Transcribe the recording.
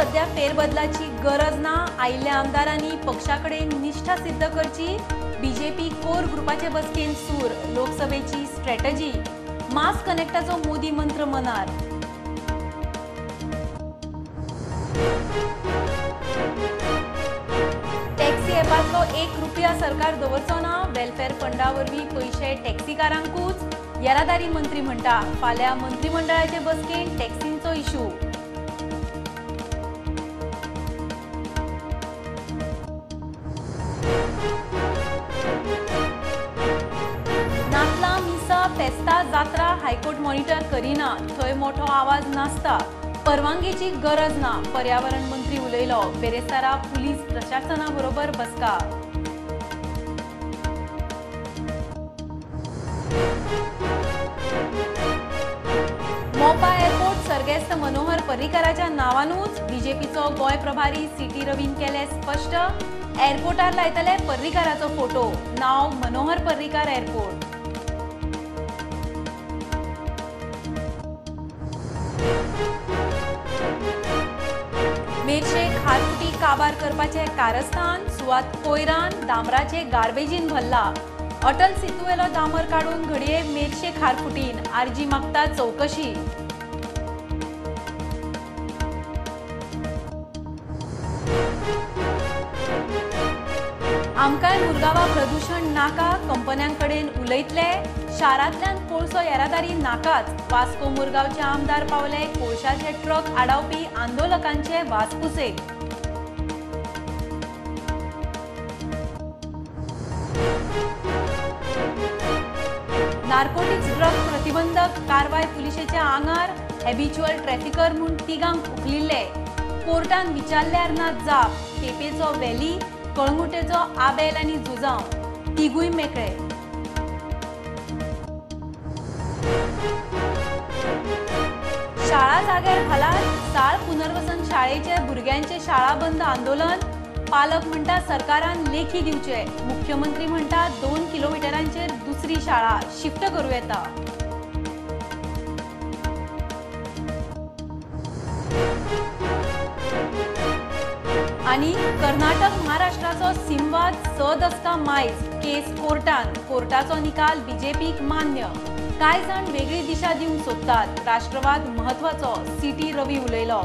सध्या फेरबदलाची गरज ना, आयिल्ल्या आमदारांनी पक्षाकडे निष्ठा सिद्ध करची। बीजेपी कोर ग्रुपाचे बसकेन सूर, लोकसभेची स्ट्रॅटेजी, मास कनेक्टाचो मोदी मंत्र मनार। टॅक्सी ॲपांतलो 1 रुपया सरकार दवरचो ना, वेलफेअर फंडा वरवीं पैसे टॅक्सीकारांकूच, येरादारी मंत्री म्हणटा। फाल्यां मंत्रिमंडळाचे बसकेन टॅक्सींचो इशू। नातला मिसा फेस्ता जात्रा हायकोर्ट मॉनिटर करिना, थंय मोठो आवाज नासता। परवानगीची गरज ना, पर्यावरण मंत्री उलयलो। बेरेस्तारा पुलीस प्रशासना बरोबर बसका। मोपा एअरपोर्ट सर्गेस्त मनोहर पर्रीकाराच्या नावानूच, बीजेपीचो गोय प्रभारी सीटी रवीन केले स्पष्ट। एअरपोर्टार लायतले पर्रीकाराचो फोटो, नाव मनोहर पर्रीकार एअरपोर्ट। मेरशे खारफुटी काबार करपाचे कारस्थान, सुवात कोयरान, डांबराचे गार्बेजीन भरला। अटल सेतूवेलो डांबर काडून घडये मेरशे खारफुटीन, आर्जी मागता चौकशी। आमकांय मुरगांवां प्रदूषण नाका, कंपन्यांकडेन उलयतले। शारांतल्यान कोळसो येरादारी नाकाच, वास्को मुरगांवचे आमदार पावले कोळशाचे ट्रक आडावपी आंदोलकांचे वासपुसेक। नार्कोटिक्स ड्रग प्रतिबंधक कारवाय पुलिशेचे आंगार, हॅबिच्युअल ट्रॅफिकर म्हूण तिगांक उखलिल्ले। कोर्टान विचारल्यार ना जाप, केपेंचो व्हॅली, कळंगुटेचो आबेल आनी जुजांव, तिगूय मेकळे। शाळा जाग्यार घालात, साळ पुनर्वसन शाळेचे भुरग्यांचे शाळा बंद आंदोलन। पालक म्हणटा सरकारान लेखी दिवचे, मुख्यमंत्री म्हणटा 2 किलोमिटरांचेर दुसरी शाळा शिफ्ट करूं येता। आणि कर्नाटक महाराष्ट्राचो सिमवाद 6 दसका मायज, केस कोर्टान, कोर्टाचो निकाल बीजेपीक मान्य। कांय जाण वेगळी दिशा दिवंक सोदतात, राष्ट्रवाद महत्वाचो, सीटी रवी उलयलो।